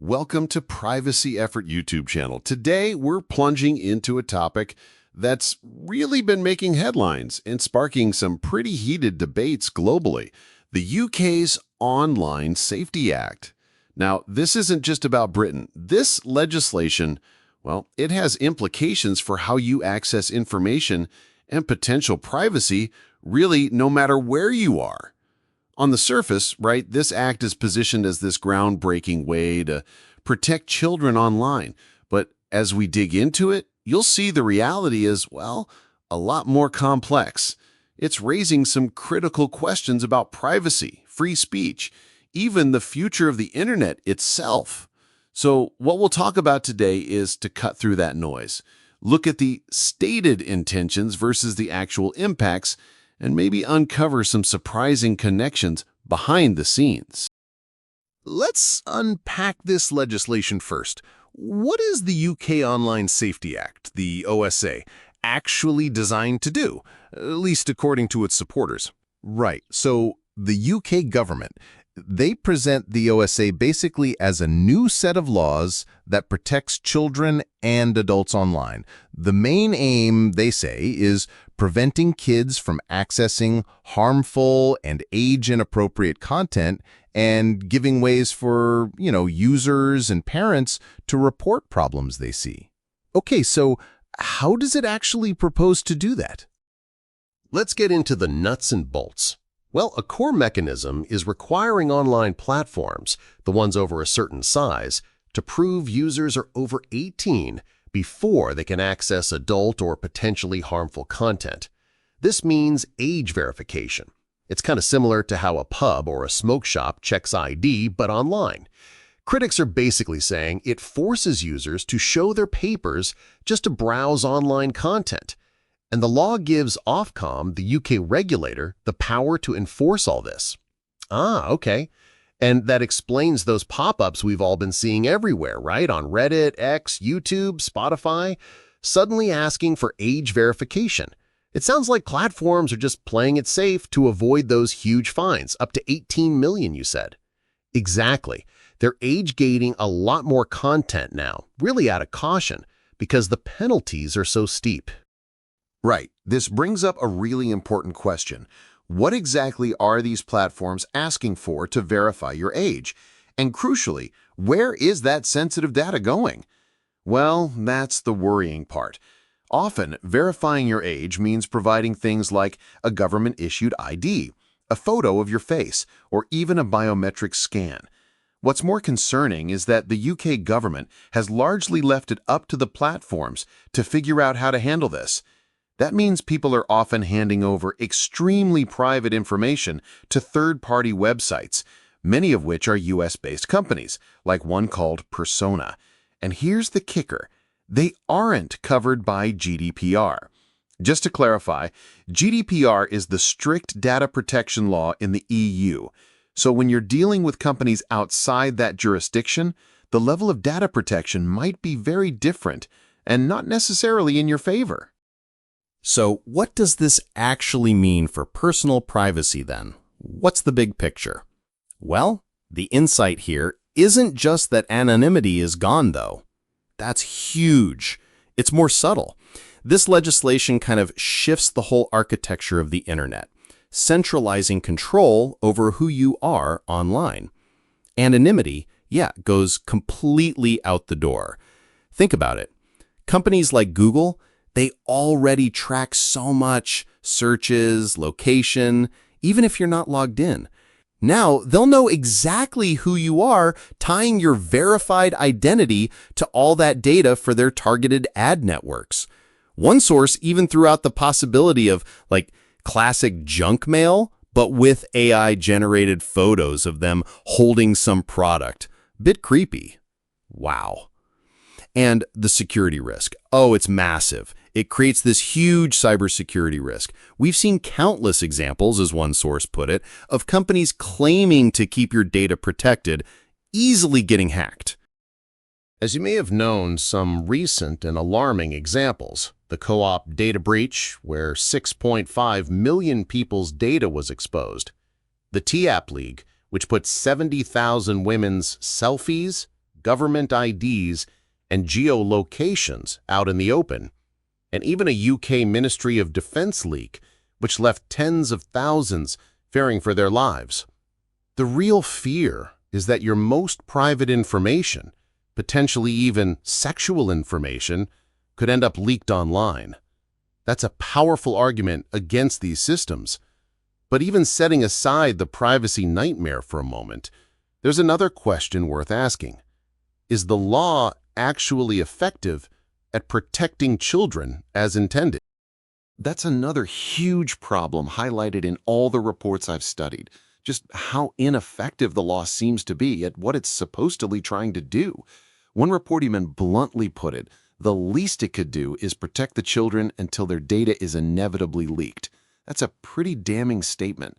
Welcome to Privacy Effort YouTube channel. Today, we're plunging into a topic that's really been making headlines and sparking some pretty heated debates globally. The UK's Online Safety Act. Now, this isn't just about Britain. This legislation, well, it has implications for how you access information and potential privacy, really no matter where you are. On the surface, right, this act is positioned as this groundbreaking way to protect children online. But as we dig into it, you'll see the reality is, well, a lot more complex. It's raising some critical questions about privacy, free speech, even the future of the internet itself. So what we'll talk about today is to cut through that noise, look at the stated intentions versus the actual impacts, and maybe uncover some surprising connections behind the scenes. Let's unpack this legislation first. What is the UK Online Safety Act, the OSA, actually designed to do, at least according to its supporters? Right, so the UK government, they present the OSA basically as a new set of laws that protects children and adults online. The main aim, they say, is preventing kids from accessing harmful and age-inappropriate content and giving ways for, users and parents to report problems they see. Okay, so how does it actually propose to do that? Let's get into the nuts and bolts. Well, a core mechanism is requiring online platforms, the ones over a certain size, to prove users are over 18 before they can access adult or potentially harmful content. This means age verification. It's kind of similar to how a pub or a smoke shop checks ID, but online. Critics are basically saying it forces users to show their papers just to browse online content. And the law gives Ofcom, the UK regulator, the power to enforce all this. Okay. And that explains those pop-ups we've all been seeing everywhere, right? On Reddit, X, YouTube, Spotify, suddenly asking for age verification. It sounds like platforms are just playing it safe to avoid those huge fines, up to 18 million, you said. Exactly. They're age-gating a lot more content now, really out of caution, because the penalties are so steep. Right. This brings up a really important question. What exactly are these platforms asking for to verify your age? And crucially, where is that sensitive data going? Well, that's the worrying part. Often, verifying your age means providing things like a government-issued ID, a photo of your face, or even a biometric scan. What's more concerning is that the UK government has largely left it up to the platforms to figure out how to handle this. That means people are often handing over extremely private information to third-party websites, many of which are US-based companies, like one called Persona. And here's the kicker. They aren't covered by GDPR. Just to clarify, GDPR is the strict data protection law in the EU. So when you're dealing with companies outside that jurisdiction, the level of data protection might be very different and not necessarily in your favor. So what does this actually mean for personal privacy then? What's the big picture? Well, the insight here isn't just that anonymity is gone, though. That's huge. It's more subtle. This legislation kind of shifts the whole architecture of the internet, centralizing control over who you are online. Anonymity, goes completely out the door. Think about it. Companies like Google, they already track so much: searches, location, even if you're not logged in. Now, they'll know exactly who you are, tying your verified identity to all that data for their targeted ad networks. One source even threw out the possibility of, classic junk mail, but with AI-generated photos of them holding some product. Bit creepy. Wow. And the security risk. Oh, it's massive. It creates this huge cybersecurity risk. We've seen countless examples, as one source put it, of companies claiming to keep your data protected, easily getting hacked. As you may have known, some recent and alarming examples. The co-op data breach, where 6.5 million people's data was exposed. The TAP League, which put 70,000 women's selfies, government IDs, and geolocations out in the open, and even a UK Ministry of Defense leak, which left tens of thousands fearing for their lives. The real fear is that your most private information, potentially even sexual information, could end up leaked online. That's a powerful argument against these systems. But even setting aside the privacy nightmare for a moment, there's another question worth asking. Is the law actually effective at protecting children as intended? That's another huge problem highlighted in all the reports I've studied. Just how ineffective the law seems to be at what it's supposedly trying to do. One report even bluntly put it, the least it could do is protect the children until their data is inevitably leaked. That's a pretty damning statement.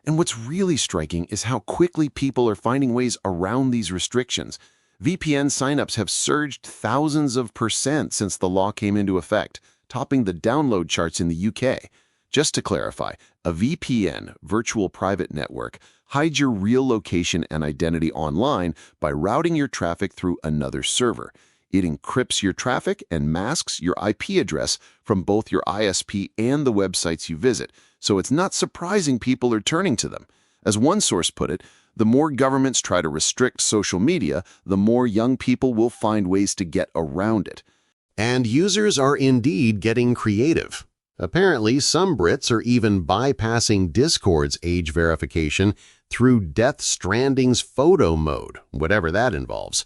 And what's really striking is how quickly people are finding ways around these restrictions. VPN signups have surged thousands of % since the law came into effect, topping the download charts in the UK. Just to clarify, a VPN, virtual private network, hides your real location and identity online by routing your traffic through another server. It encrypts your traffic and masks your IP address from both your ISP and the websites you visit, so it's not surprising people are turning to them. As one source put it, the more governments try to restrict social media, the more young people will find ways to get around it. And users are indeed getting creative. Apparently, some Brits are even bypassing Discord's age verification through Death Stranding's photo mode, whatever that involves.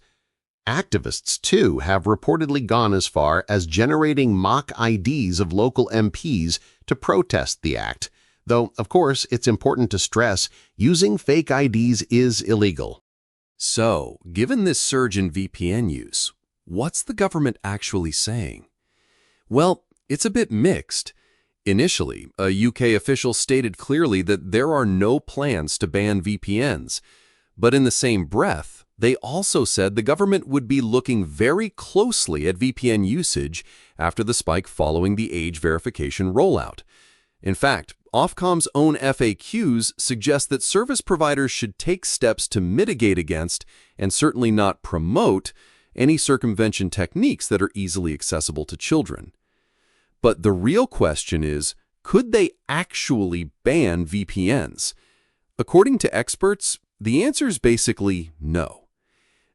Activists, too, have reportedly gone as far as generating mock IDs of local MPs to protest the act, though, of course, it's important to stress using fake IDs is illegal. So, given this surge in VPN use, what's the government actually saying? Well, it's a bit mixed. Initially, a UK official stated clearly that there are no plans to ban VPNs, but in the same breath, they also said the government would be looking very closely at VPN usage after the spike following the age verification rollout. In fact, Ofcom's own FAQs suggest that service providers should take steps to mitigate against, and certainly not promote, any circumvention techniques that are easily accessible to children. But the real question is, could they actually ban VPNs? According to experts, the answer is basically no.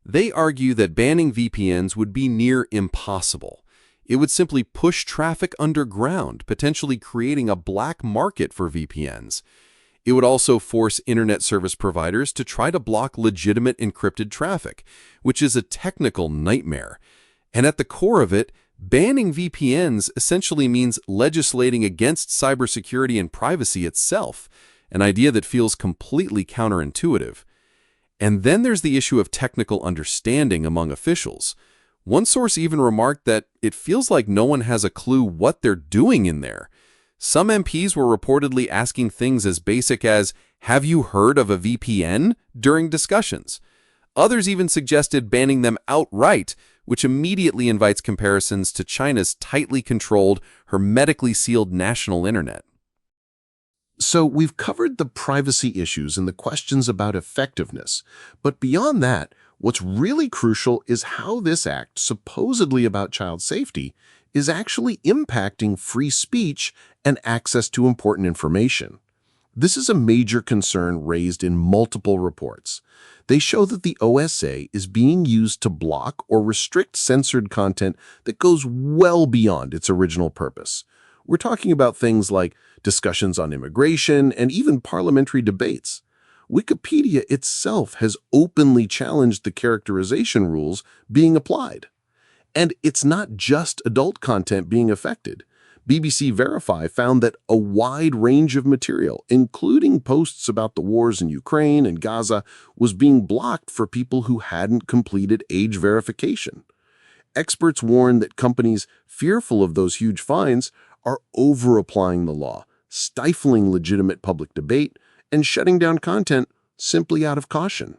They argue that banning VPNs would be near impossible. It would simply push traffic underground, potentially creating a black market for VPNs. It would also force internet service providers to try to block legitimate encrypted traffic, which is a technical nightmare. And at the core of it, banning VPNs essentially means legislating against cybersecurity and privacy itself, an idea that feels completely counterintuitive. And then there's the issue of technical understanding among officials. One source even remarked that it feels like no one has a clue what they're doing in there. Some MPs were reportedly asking things as basic as, "Have you heard of a VPN?" during discussions. Others even suggested banning them outright, which immediately invites comparisons to China's tightly controlled, hermetically sealed national internet. So we've covered the privacy issues and the questions about effectiveness. But beyond that, what's really crucial is how this act, supposedly about child safety, is actually impacting free speech and access to important information. This is a major concern raised in multiple reports. They show that the OSA is being used to block or restrict censored content that goes well beyond its original purpose. We're talking about things like discussions on immigration and even parliamentary debates. Wikipedia itself has openly challenged the characterization rules being applied. And it's not just adult content being affected. BBC Verify found that a wide range of material, including posts about the wars in Ukraine and Gaza, was being blocked for people who hadn't completed age verification. Experts warn that companies fearful of those huge fines are over-applying the law, stifling legitimate public debate, and shutting down content simply out of caution.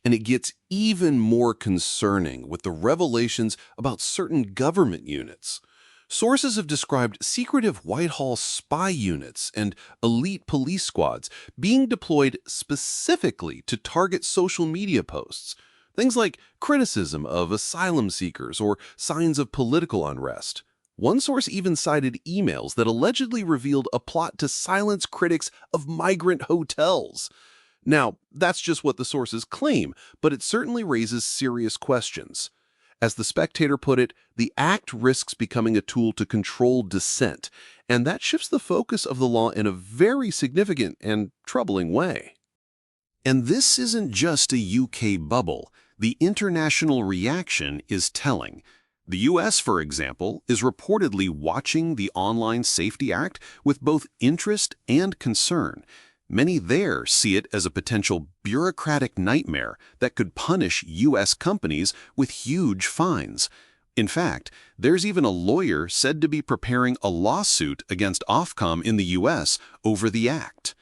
And it gets even more concerning with the revelations about certain government units. Sources have described secretive Whitehall spy units and elite police squads being deployed specifically to target social media posts. Things like criticism of asylum seekers or signs of political unrest. One source even cited emails that allegedly revealed a plot to silence critics of migrant hotels. Now, that's just what the sources claim, but it certainly raises serious questions. As The Spectator put it, the act risks becoming a tool to control dissent, and that shifts the focus of the law in a very significant and troubling way. And this isn't just a UK bubble. The international reaction is telling. The US, for example, is reportedly watching the Online Safety Act with both interest and concern. Many there see it as a potential bureaucratic nightmare that could punish US companies with huge fines. In fact, there's even a lawyer said to be preparing a lawsuit against Ofcom in the US over the act.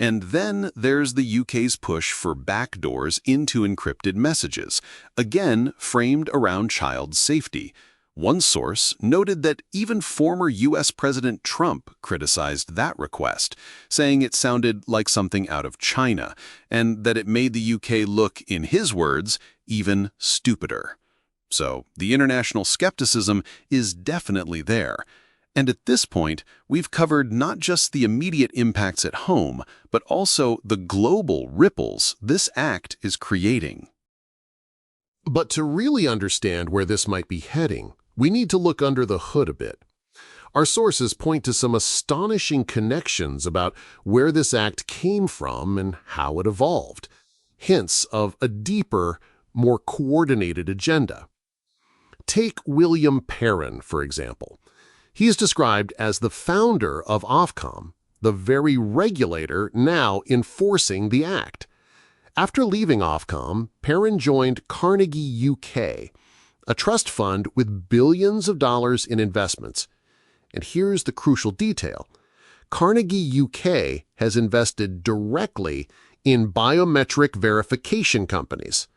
And then there's the UK's push for backdoors into encrypted messages, again framed around child safety. One source noted that even former US President Trump criticized that request, saying it sounded like something out of China, and that it made the UK look, in his words, even stupider. So the international skepticism is definitely there. And at this point, we've covered not just the immediate impacts at home, but also the global ripples this act is creating. But to really understand where this might be heading, we need to look under the hood a bit. Our sources point to some astonishing connections about where this act came from and how it evolved, hints of a deeper, more coordinated agenda. Take William Perrin, for example. He is described as the founder of Ofcom, the very regulator now enforcing the act. After leaving Ofcom, Perrin joined Carnegie UK, a trust fund with billions of dollars in investments. And here's the crucial detail. Carnegie UK has invested directly in biometric verification companies.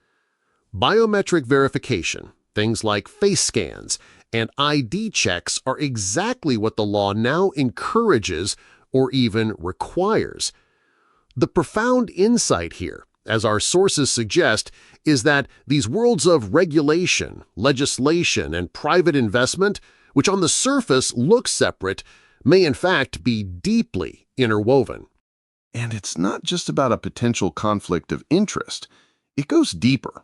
Biometric verification, things like face scans and ID checks, are exactly what the law now encourages or even requires. The profound insight here, as our sources suggest, is that these worlds of regulation, legislation, and private investment, which on the surface look separate, may in fact be deeply interwoven. And it's not just about a potential conflict of interest. It goes deeper.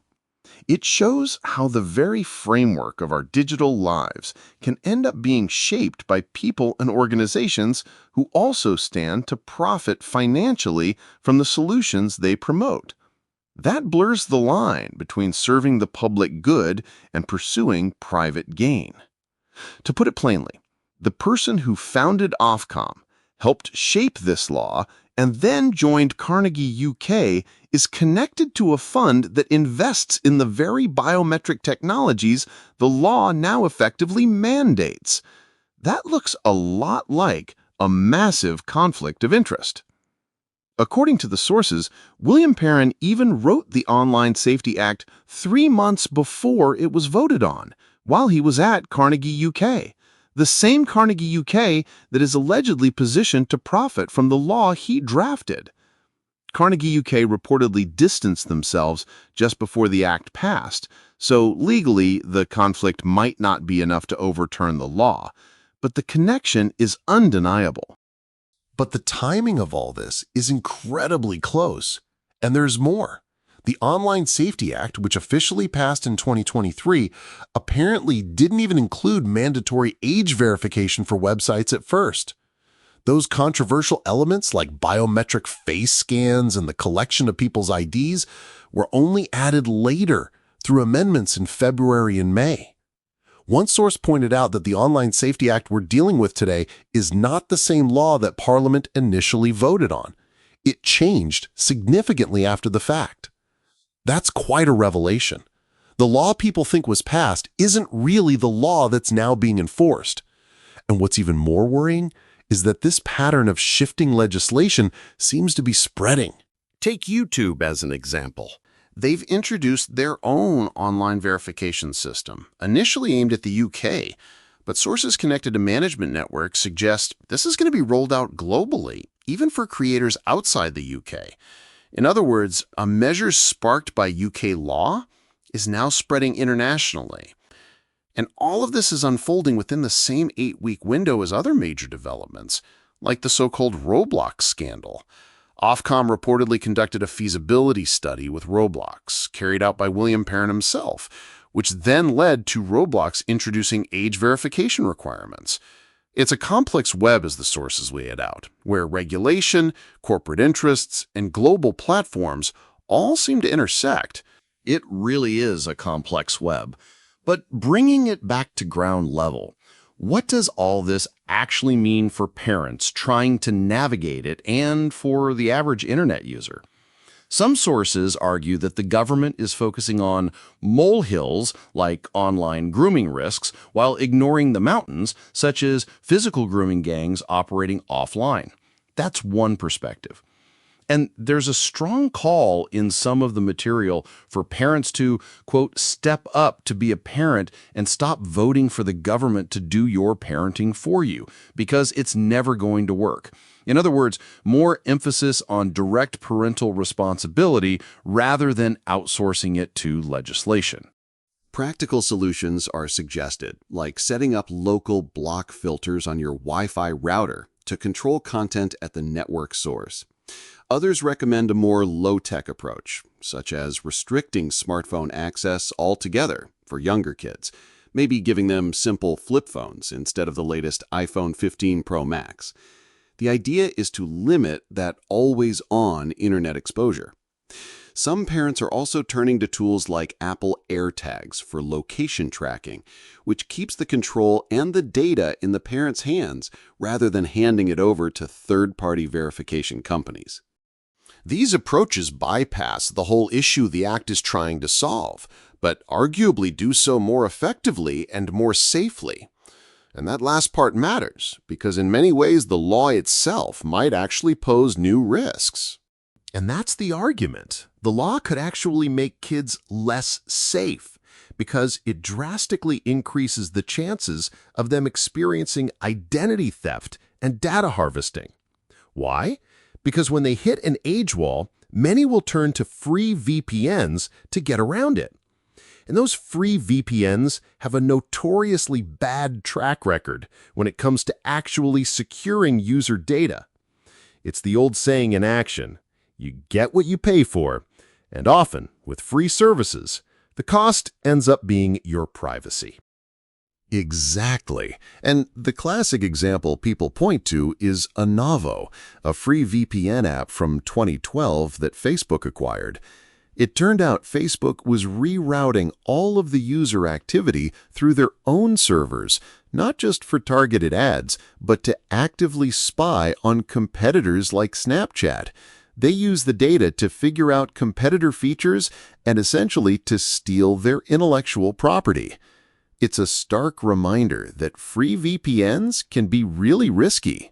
It shows how the very framework of our digital lives can end up being shaped by people and organizations who also stand to profit financially from the solutions they promote. That blurs the line between serving the public good and pursuing private gain. To put it plainly, the person who founded Ofcom, helped shape this law, and then joined Carnegie UK is connected to a fund that invests in the very biometric technologies the law now effectively mandates. That looks a lot like a massive conflict of interest. According to the sources, William Perrin even wrote the Online Safety Act 3 months before it was voted on, while he was at Carnegie UK. The same Carnegie UK that is allegedly positioned to profit from the law he drafted. Carnegie UK reportedly distanced themselves just before the act passed, so legally the conflict might not be enough to overturn the law, but the connection is undeniable. But the timing of all this is incredibly close, and there's more. The Online Safety Act, which officially passed in 2023, apparently didn't even include mandatory age verification for websites at first. Those controversial elements like biometric face scans and the collection of people's IDs were only added later through amendments in February and May. One source pointed out that the Online Safety Act we're dealing with today is not the same law that Parliament initially voted on. It changed significantly after the fact. That's quite a revelation. The law people think was passed isn't really the law that's now being enforced. And what's even more worrying is that this pattern of shifting legislation seems to be spreading. Take YouTube as an example. They've introduced their own online verification system, initially aimed at the UK, but sources connected to management networks suggest this is going to be rolled out globally, even for creators outside the UK. In other words, a measure sparked by UK law is now spreading internationally. And all of this is unfolding within the same 8-week window as other major developments, like the so-called Roblox scandal. Ofcom reportedly conducted a feasibility study with Roblox, carried out by William Perrin himself, which then led to Roblox introducing age verification requirements. It's a complex web, as the sources lay it out, where regulation, corporate interests, and global platforms all seem to intersect. It really is a complex web. But bringing it back to ground level, what does all this actually mean for parents trying to navigate it and for the average internet user? Some sources argue that the government is focusing on molehills like online grooming risks while ignoring the mountains, such as physical grooming gangs operating offline. That's one perspective. And there's a strong call in some of the material for parents to, quote, step up to be a parent and stop voting for the government to do your parenting for you, because it's never going to work. In other words, more emphasis on direct parental responsibility rather than outsourcing it to legislation. Practical solutions are suggested, like setting up local block filters on your Wi-Fi router to control content at the network source. Others recommend a more low-tech approach, such as restricting smartphone access altogether for younger kids, maybe giving them simple flip phones instead of the latest iPhone 15 Pro Max. The idea is to limit that always-on internet exposure. Some parents are also turning to tools like Apple AirTags for location tracking, which keeps the control and the data in the parent's hands rather than handing it over to third-party verification companies. These approaches bypass the whole issue the Act is trying to solve, but arguably do so more effectively and more safely. And that last part matters, because in many ways the law itself might actually pose new risks. And that's the argument. The law could actually make kids less safe because it drastically increases the chances of them experiencing identity theft and data harvesting. Why? Because when they hit an age wall, many will turn to free VPNs to get around it. And those free VPNs have a notoriously bad track record when it comes to actually securing user data. It's the old saying in action: you get what you pay for, and often, with free services, the cost ends up being your privacy. Exactly. And the classic example people point to is Anavo, a free VPN app from 2012 that Facebook acquired. It turned out Facebook was rerouting all of the user activity through their own servers, not just for targeted ads, but to actively spy on competitors like Snapchat. They use the data to figure out competitor features and essentially to steal their intellectual property. It's a stark reminder that free VPNs can be really risky.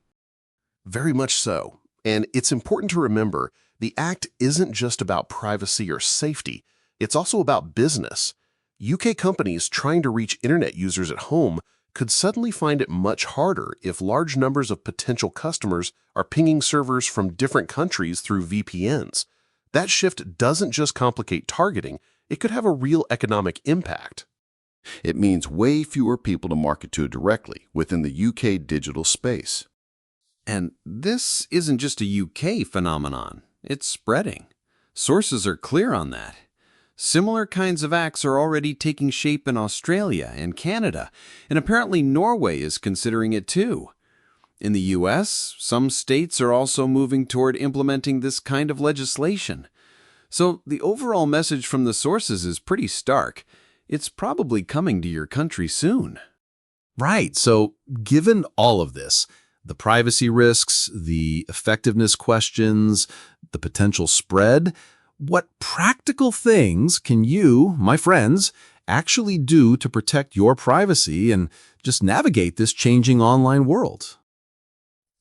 Very much so. And it's important to remember, the Act isn't just about privacy or safety. It's also about business. UK companies trying to reach internet users at home could suddenly find it much harder if large numbers of potential customers are pinging servers from different countries through VPNs. That shift doesn't just complicate targeting, it could have a real economic impact. It means way fewer people to market to directly within the UK digital space. And this isn't just a UK phenomenon. It's spreading. Sources are clear on that. Similar kinds of acts are already taking shape in Australia and Canada, and apparently Norway is considering it too. In the US, some states are also moving toward implementing this kind of legislation. So the overall message from the sources is pretty stark. It's probably coming to your country soon. Right. So given all of this, the privacy risks, the effectiveness questions, the potential spread, what practical things can you, my friends, actually do to protect your privacy and just navigate this changing online world?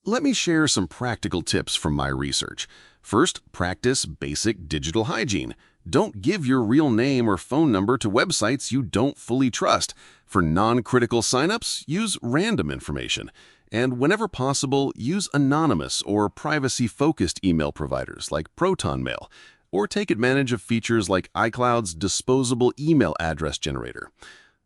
Let me share some practical tips from my research. First, practice basic digital hygiene. Don't give your real name or phone number to websites you don't fully trust. For non-critical signups, use random information. And whenever possible, use anonymous or privacy-focused email providers like ProtonMail. or take advantage of features like iCloud's disposable email address generator.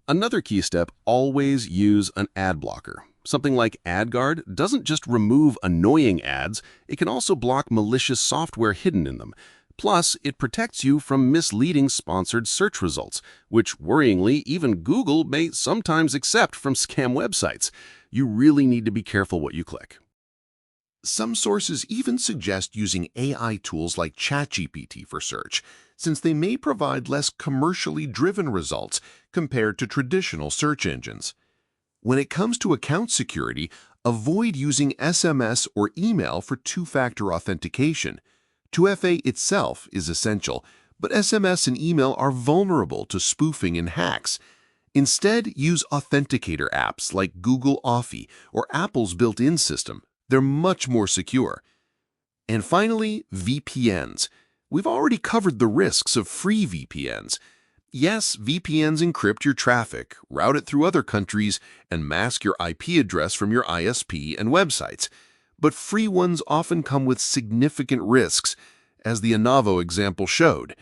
Another key step, always use an ad blocker. Something like AdGuard doesn't just remove annoying ads, it can also block malicious software hidden in them. Plus, it protects you from misleading sponsored search results, which worryingly even Google may sometimes accept from scam websites. You really need to be careful what you click. Some sources even suggest using AI tools like ChatGPT for search, since they may provide less commercially driven results compared to traditional search engines. When it comes to account security, avoid using SMS or email for two-factor authentication. 2FA itself is essential, but SMS and email are vulnerable to spoofing and hacks. Instead, use authenticator apps like Google Authy or Apple's built-in system. They're much more secure. And finally, VPNs. We've already covered the risks of free VPNs. Yes, VPNs encrypt your traffic, route it through other countries, and mask your IP address from your ISP and websites. But free ones often come with significant risks, as the Anavo example showed.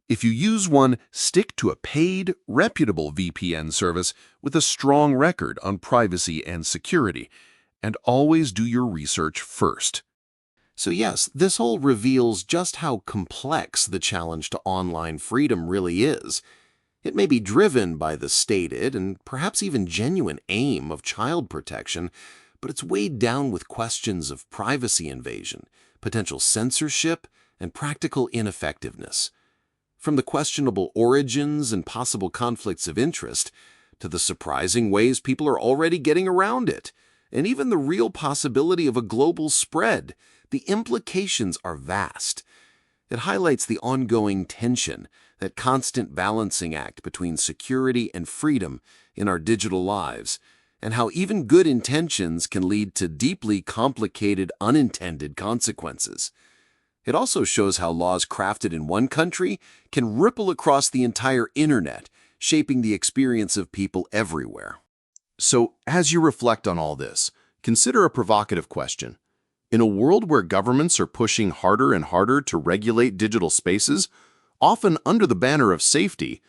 If you use one, stick to a paid, reputable VPN service with a strong record on privacy and security. And always do your research first. So yes, this all reveals just how complex the challenge to online freedom really is. It may be driven by the stated and perhaps even genuine aim of child protection, but it's weighed down with questions of privacy invasion, potential censorship, and practical ineffectiveness. From the questionable origins and possible conflicts of interest, to the surprising ways people are already getting around it, and even the real possibility of a global spread, the implications are vast. It highlights the ongoing tension, that constant balancing act between security and freedom in our digital lives, and how even good intentions can lead to deeply complicated unintended consequences. It also shows how laws crafted in one country can ripple across the entire internet, shaping the experience of people everywhere. So, as you reflect on all this, consider a provocative question. In a world where governments are pushing harder and harder to regulate digital spaces, often under the banner of safety,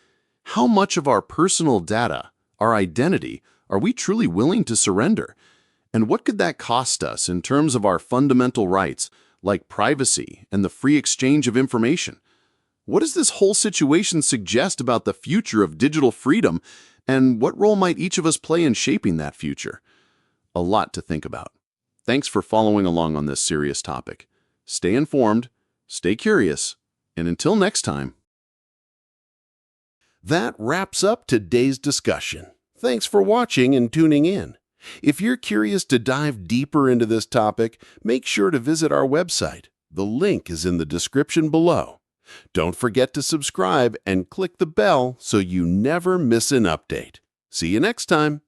how much of our personal data, our identity, are we truly willing to surrender? And what could that cost us in terms of our fundamental rights, like privacy and the free exchange of information? What does this whole situation suggest about the future of digital freedom, and what role might each of us play in shaping that future? A lot to think about. Thanks for following along on this serious topic. Stay informed, stay curious, and until next time. That wraps up today's discussion. Thanks for watching and tuning in. If you're curious to dive deeper into this topic, make sure to visit our website. The link is in the description below. Don't forget to subscribe and click the bell so you never miss an update. See you next time.